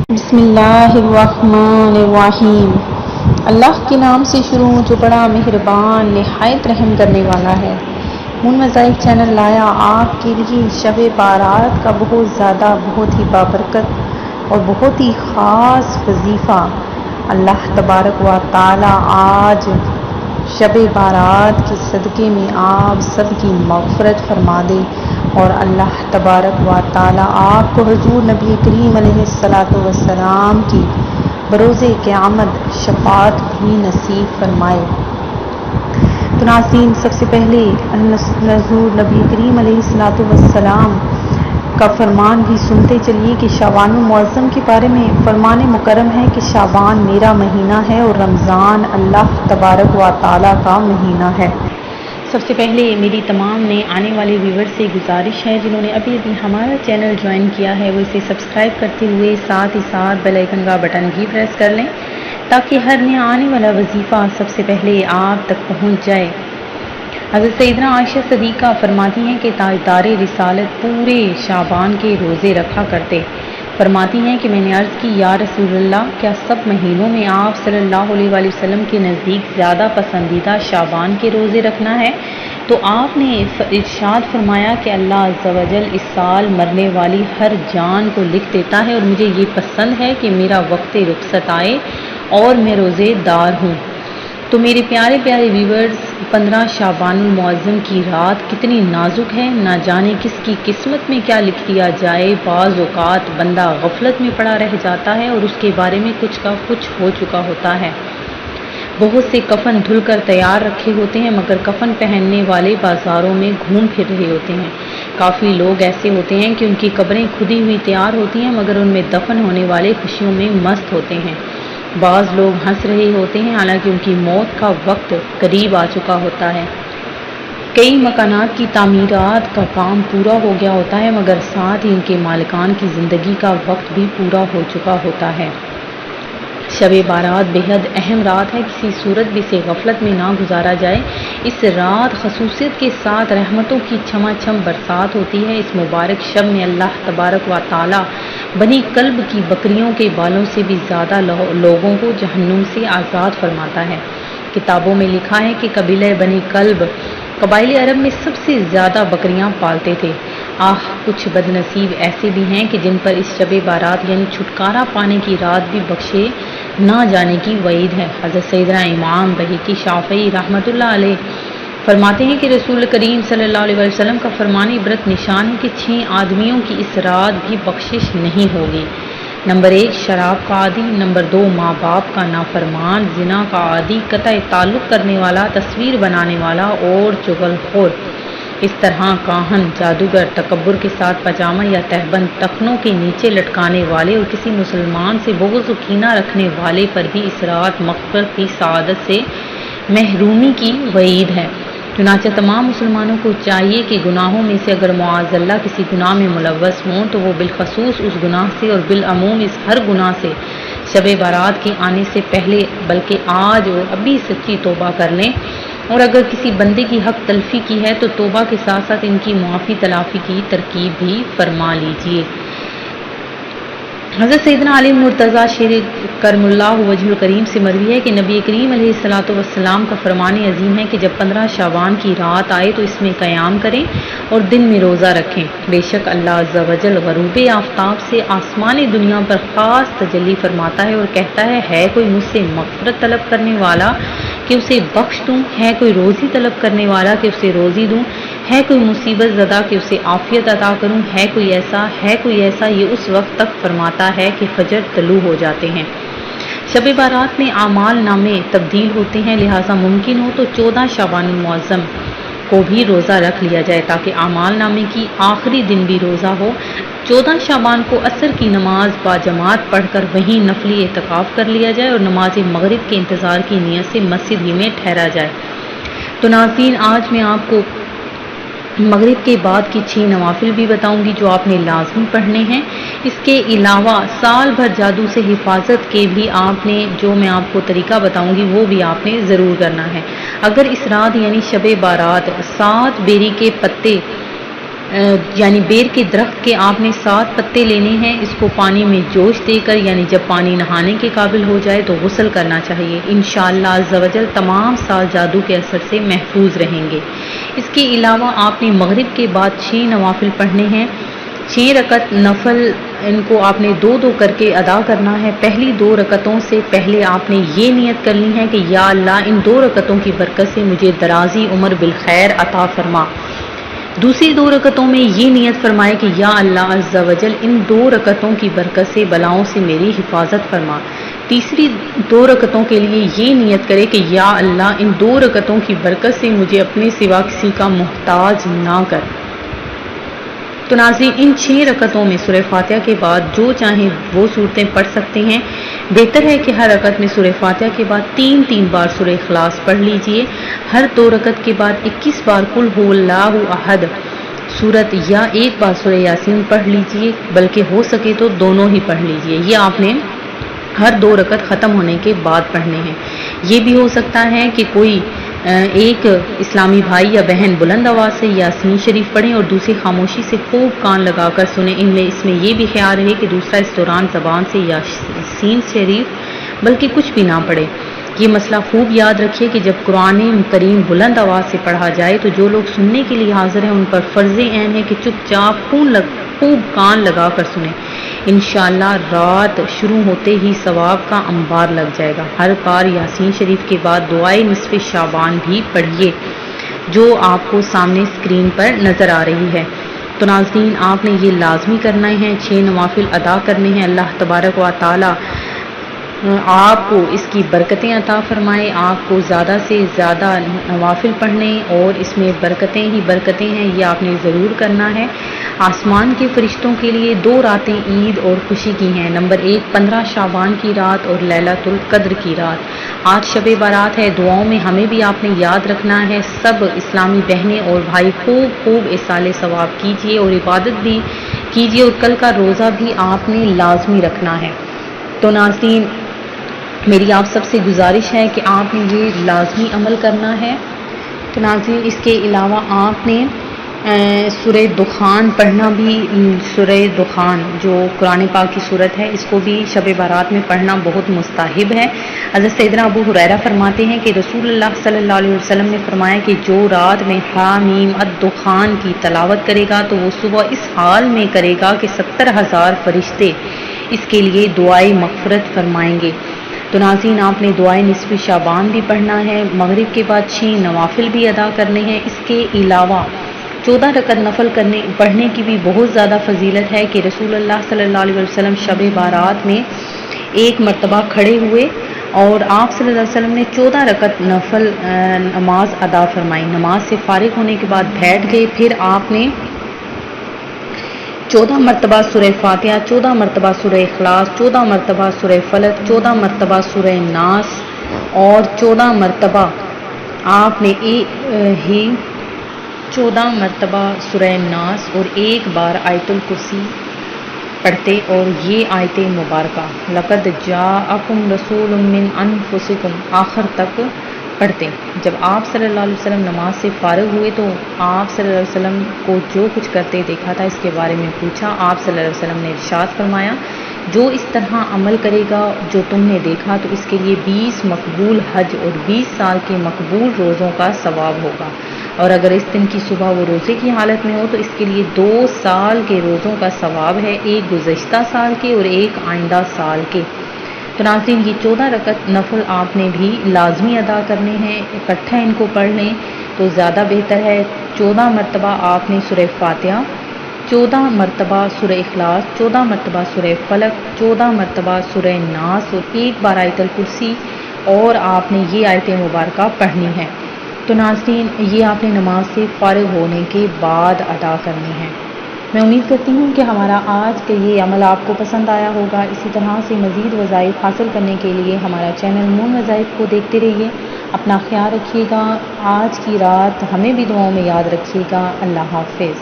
بسم اللہ الرحمن الرحیم۔ اللہ کے نام سے شروع جو بڑا مہربان نہایت رحم کرنے والا ہے۔ مون مزائک چینل لایا آپ کے لیے شب بارات کا بہت ہی بابرکت اور بہت ہی خاص وظیفہ۔ اللہ تبارک و تعالی آج شب بارات کے صدقے میں آپ سب کی مغفرت فرما دے، اور اللہ تبارک و تعالی آپ کو حضور نبی کریم علیہ السلام کی بروز قیامت شفاعت بھی نصیب فرمائے۔ تو ناظرین، سب سے پہلے حضور نبی کریم علیہ السلام کا فرمان بھی سنتے چلیے کہ شعبان المعظم کے بارے میں فرمان مکرم ہے کہ شعبان میرا مہینہ ہے اور رمضان اللہ تبارک و تعالی کا مہینہ ہے۔ سب سے پہلے میری تمام نئے آنے والے ویور سے گزارش ہے، جنہوں نے ابھی ہمارا چینل جوائن کیا ہے وہ اسے سبسکرائب کرتے ہوئے ساتھ ہی ساتھ بیل آئیکن کا بٹن بھی پریس کر لیں، تاکہ ہر نیا آنے والا وظیفہ سب سے پہلے آپ تک پہنچ جائے۔ حضرت سیدنا عائشہ صدیقہ فرماتی ہیں کہ تاجدار رسالت پورے شعبان کے روزے رکھا کرتے۔ فرماتی ہیں کہ میں نے عرض کی، یا رسول اللہ، کیا سب مہینوں میں آپ صلی اللہ علیہ وآلہ وسلم کے نزدیک زیادہ پسندیدہ شعبان کے روزے رکھنا ہے؟ تو آپ نے ارشاد فرمایا کہ اللہ عز و جل اس سال مرنے والی ہر جان کو لکھ دیتا ہے، اور مجھے یہ پسند ہے کہ میرا وقت رخصت آئے اور میں روزے دار ہوں۔ تو میرے پیارے پیارے ویورز، 15 شعبان المعظم کی رات کتنی نازک ہے، نہ جانے کس کی قسمت میں کیا لکھ دیا جائے۔ بعض اوقات بندہ غفلت میں پڑا رہ جاتا ہے اور اس کے بارے میں کچھ کا کچھ ہو چکا ہوتا ہے۔ بہت سے کفن دھل کر تیار رکھے ہوتے ہیں، مگر کفن پہننے والے بازاروں میں گھوم پھر رہے ہوتے ہیں۔ کافی لوگ ایسے ہوتے ہیں کہ ان کی قبریں کھدی ہوئی تیار ہوتی ہیں، مگر ان میں دفن ہونے والے خوشیوں میں مست ہوتے ہیں۔ بعض لوگ ہنس رہے ہوتے ہیں، حالانکہ ان کی موت کا وقت قریب آ چکا ہوتا ہے۔ کئی مکانات کی تعمیرات کا کام پورا ہو گیا ہوتا ہے، مگر ساتھ ہی ان کے مالکان کی زندگی کا وقت بھی پورا ہو چکا ہوتا ہے۔ شب بارات بےحد اہم رات ہے، کسی صورت بھی اسے غفلت میں نہ گزارا جائے۔ اس رات خصوصیت کے ساتھ رحمتوں کی چھما چھم برسات ہوتی ہے۔ اس مبارک شب میں اللہ تبارک و تعالی بنی کلب کی بکریوں کے بالوں سے بھی زیادہ لوگوں کو جہنم سے آزاد فرماتا ہے۔ کتابوں میں لکھا ہے کہ قبیلہ بنی کلب قبائل عرب میں سب سے زیادہ بکریاں پالتے تھے۔ کچھ بد نصیب ایسے بھی ہیں کہ جن پر اس شب بارات یعنی چھٹکارا پانے کی رات بھی بخشے نہ جانے کی وعید ہے۔ حضرت سیدنا امام بہقی شافعی رحمۃ اللہ علیہ فرماتے ہیں کہ رسول کریم صلی اللہ علیہ وسلم کا فرمان عبرت نشان ہے کہ 6 آدمیوں کی اس رات بھی بخشش نہیں ہوگی۔ نمبر 1 شراب کا عادی، نمبر 2 ماں باپ کا نافرمان، زنا کا عادی، قطع تعلق کرنے والا، تصویر بنانے والا اور چغل خور۔ اس طرح کاہن، جادوگر، تکبر کے ساتھ پاجامہ یا تہبند ٹخنوں کے نیچے لٹکانے والے اور کسی مسلمان سے بغض و کینہ رکھنے والے پر بھی اس رات مغفرت کی سعادت سے محرومی کی وعید ہے۔ چنانچہ تمام مسلمانوں کو چاہیے کہ گناہوں میں سے اگر معاذ اللہ کسی گناہ میں ملوث ہوں تو وہ بالخصوص اس گناہ سے اور بالعموم اس ہر گناہ سے شب بارات کے آنے سے پہلے بلکہ آج اور ابھی سچی توبہ کر لیں، اور اگر کسی بندے کی حق تلفی کی ہے تو توبہ کے ساتھ ساتھ ان کی معافی تلافی کی ترکیب بھی فرما لیجیے۔ حضرت سیدنا علی مرتضیٰ شیر کرم اللہ وجہ الکریم سے مروی ہے کہ نبی کریم علیہ السلام کا فرمان عظیم ہے کہ جب 15 شعبان کی رات آئے تو اس میں قیام کریں اور دن میں روزہ رکھیں۔ بے شک اللہ عز و جل غروب آفتاب سے آسمان دنیا پر خاص تجلی فرماتا ہے اور کہتا ہے کوئی مجھ سے مغفرت طلب کرنے والا کہ اسے بخش دوں، ہے کوئی روزی طلب کرنے والا کہ اسے روزی دوں، ہے کوئی مصیبت زدہ کہ اسے عافیت عطا کروں، ہے کوئی ایسا یہ اس وقت تک فرماتا ہے کہ فجر طلوع ہو جاتے ہیں۔ شب بارات میں اعمال نامے تبدیل ہوتے ہیں، لہٰذا ممکن ہو تو 14 شعبان المعظم کو بھی روزہ رکھ لیا جائے تاکہ اعمال نامے کی آخری دن بھی روزہ ہو۔ 14 شعبان کو عصر کی نماز باجماعت پڑھ کر وہیں نفلی اعتکاف کر لیا جائے اور نماز مغرب کے انتظار کی نیت سے مسجد ہی میں ٹھہرا جائے۔ تو ناظرین، آج میں آپ کو مغرب کے بعد کی 6 نوافل بھی بتاؤں گی جو آپ نے لازمی پڑھنے ہیں۔ اس کے علاوہ سال بھر جادو سے حفاظت کے بھی آپ نے جو میں آپ کو طریقہ بتاؤں گی وہ بھی آپ نے ضرور کرنا ہے۔ اگر اس رات یعنی شب بارات 7 بیری کے پتے یعنی بیر کے درخت کے آپ نے 7 پتے لینے ہیں، اس کو پانی میں جوش دے کر یعنی جب پانی نہانے کے قابل ہو جائے تو غسل کرنا چاہیے۔ انشاءاللہ عز و جل تمام سال جادو کے اثر سے محفوظ رہیں گے۔ اس کے علاوہ آپ نے مغرب کے بعد 6 نوافل پڑھنے ہیں، 6 رکعت نفل، ان کو آپ نے 2 کر کے ادا کرنا ہے۔ پہلی 2 رکعتوں سے پہلے آپ نے یہ نیت کرنی ہے کہ یا اللہ ان 2 رکعتوں کی برکت سے مجھے درازی عمر بالخیر عطا فرما۔ دوسری 2 رکعتوں میں یہ نیت فرمائے کہ یا اللہ عز و جل ان 2 رکعتوں کی برکت سے بلاؤں سے میری حفاظت فرما۔ تیسری 2 رکعتوں کے لیے یہ نیت کرے کہ یا اللہ ان 2 رکعتوں کی برکت سے مجھے اپنے سوا کسی کا محتاج نہ کر۔ تو ناظرین ان 6 رکعتوں میں سورہ فاتحہ کے بعد جو چاہیں وہ صورتیں پڑھ سکتے ہیں۔ بہتر ہے کہ ہر رکعت میں سورہ فاتحہ کے بعد 3 بار سورہ اخلاص پڑھ لیجئے۔ ہر 2 رکعت کے بعد 21 بار قل هو اللہ احد سورت یا 1 بار سورہ یاسین پڑھ لیجئے، بلکہ ہو سکے تو دونوں ہی پڑھ لیجئے۔ یہ آپ نے ہر 2 رکعت ختم ہونے کے بعد پڑھنے ہیں۔ یہ بھی ہو سکتا ہے کہ کوئی ایک اسلامی بھائی یا بہن بلند آواز سے یاسین شریف پڑھیں اور دوسری خاموشی سے خوب کان لگا کر سنیں۔ اس میں یہ بھی خیال رہے کہ دوسرا اس دوران زبان سے یاسین شریف بلکہ کچھ بھی نہ پڑھے۔ یہ مسئلہ خوب یاد رکھیے کہ جب قرآن کریم بلند آواز سے پڑھا جائے تو جو لوگ سننے کے لیے حاضر ہیں ان پر فرض عین ہے کہ چپ چاپ خوب کان لگا کر سنیں۔ انشاءاللہ رات شروع ہوتے ہی ثواب کا انبار لگ جائے گا۔ ہر بار یاسین شریف کے بعد دعائے نصف شعبان بھی پڑھیے جو آپ کو سامنے اسکرین پر نظر آ رہی ہے۔ تو ناظرین آپ نے یہ لازمی کرنا ہے، 6 نوافل ادا کرنے ہیں۔ اللہ تبارک و تعالی آپ کو اس کی برکتیں عطا فرمائے، آپ کو زیادہ سے زیادہ نوافل پڑھنے اور اس میں برکتیں ہی برکتیں ہیں، یہ آپ نے ضرور کرنا ہے۔ آسمان کے فرشتوں کے لیے 2 راتیں عید اور خوشی کی ہیں۔ نمبر 1 15 شعبان کی رات اور لیلۃ القدر کی رات۔ آج شب بارات ہے، دعاؤں میں ہمیں بھی آپ نے یاد رکھنا ہے۔ سب اسلامی بہنیں اور بھائی خوب ایصال ثواب کیجیے اور عبادت بھی کیجیے، اور کل کا روزہ بھی آپ نے لازمی رکھنا ہے۔ تو ناظرین میری آپ سب سے گزارش ہے کہ آپ نے یہ لازمی عمل کرنا ہے۔ تو ناظرین اس کے علاوہ آپ نے سورہ دخان پڑھنا بھی، سورہ دخان جو قرآن پاک کی صورت ہے اس کو بھی شب بارات میں پڑھنا بہت مستحب ہے۔ حضرت سیدنا ابو ہریرہ فرماتے ہیں کہ رسول اللہ صلی اللہ علیہ وسلم نے فرمایا کہ جو رات میں حامیم الدخان کی تلاوت کرے گا تو وہ صبح اس حال میں کرے گا کہ 70,000 فرشتے اس کے لیے دعائے مغفرت فرمائیں گے۔ تو ناظرین آپ نے دعائے نصف شعبان بھی پڑھنا ہے، مغرب کے بعد 6 نوافل بھی ادا کرنے ہیں۔ اس کے علاوہ 14 رکعت نفل پڑھنے کی بھی بہت زیادہ فضیلت ہے کہ رسول اللہ صلی اللہ علیہ وسلم شب بارات میں 1 مرتبہ کھڑے ہوئے اور آپ صلی اللہ علیہ وسلم نے 14 رکعت نفل نماز ادا فرمائی۔ نماز سے فارغ ہونے کے بعد بیٹھ گئے، پھر آپ نے 14 مرتبہ سورہ فاتحہ، 14 مرتبہ سورہ اخلاص، 14 مرتبہ سورہ فلق، 14 مرتبہ سورہ ناس اور 14 مرتبہ آپ نے 14 مرتبہ سورہ ناس اور 1 بار آیت الکرسی پڑھتے اور یہ آیت مبارکہ لقد جاءکم رسول من انفسکم آخر تک پڑھتے۔ جب آپ صلی اللہ علیہ وسلم نماز سے فارغ ہوئے تو آپ صلی اللہ علیہ وسلم کو جو کچھ کرتے دیکھا تھا اس کے بارے میں پوچھا۔ آپ صلی اللہ علیہ وسلم نے ارشاد فرمایا جو اس طرح عمل کرے گا جو تم نے دیکھا تو اس کے لیے 20 مقبول حج اور 20 سال کے مقبول روزوں کا ثواب ہوگا، اور اگر اس دن کی صبح وہ روزے کی حالت میں ہو تو اس کے لیے 2 سال کے روزوں کا ثواب ہے، 1 گزشتہ سال کے اور 1 آئندہ سال کے۔ تو ناظرین یہ 14 رکعت نفل آپ نے بھی لازمی ادا کرنے ہیں، اکٹھا ان کو پڑھ لیں تو زیادہ بہتر ہے۔ 14 مرتبہ آپ نے سورہ فاتحہ، 14 مرتبہ سورہ اخلاص، 14 مرتبہ سورہ فلق، 14 مرتبہ سورہ ناس اور 1 بار آیت الکرسی، اور آپ نے یہ آیت مبارکہ پڑھنی ہے۔ تو ناظرین یہ آپ نے نماز سے فارغ ہونے کے بعد ادا کرنی ہے۔ میں امید کرتی ہوں کہ ہمارا آج کا یہ عمل آپ کو پسند آیا ہوگا۔ اسی طرح سے مزید وظائف حاصل کرنے کے لیے ہمارا چینل نون وظائف کو دیکھتے رہیے۔ اپنا خیال رکھیے گا، آج کی رات ہمیں بھی دعاؤں میں یاد رکھیے گا۔ اللہ حافظ۔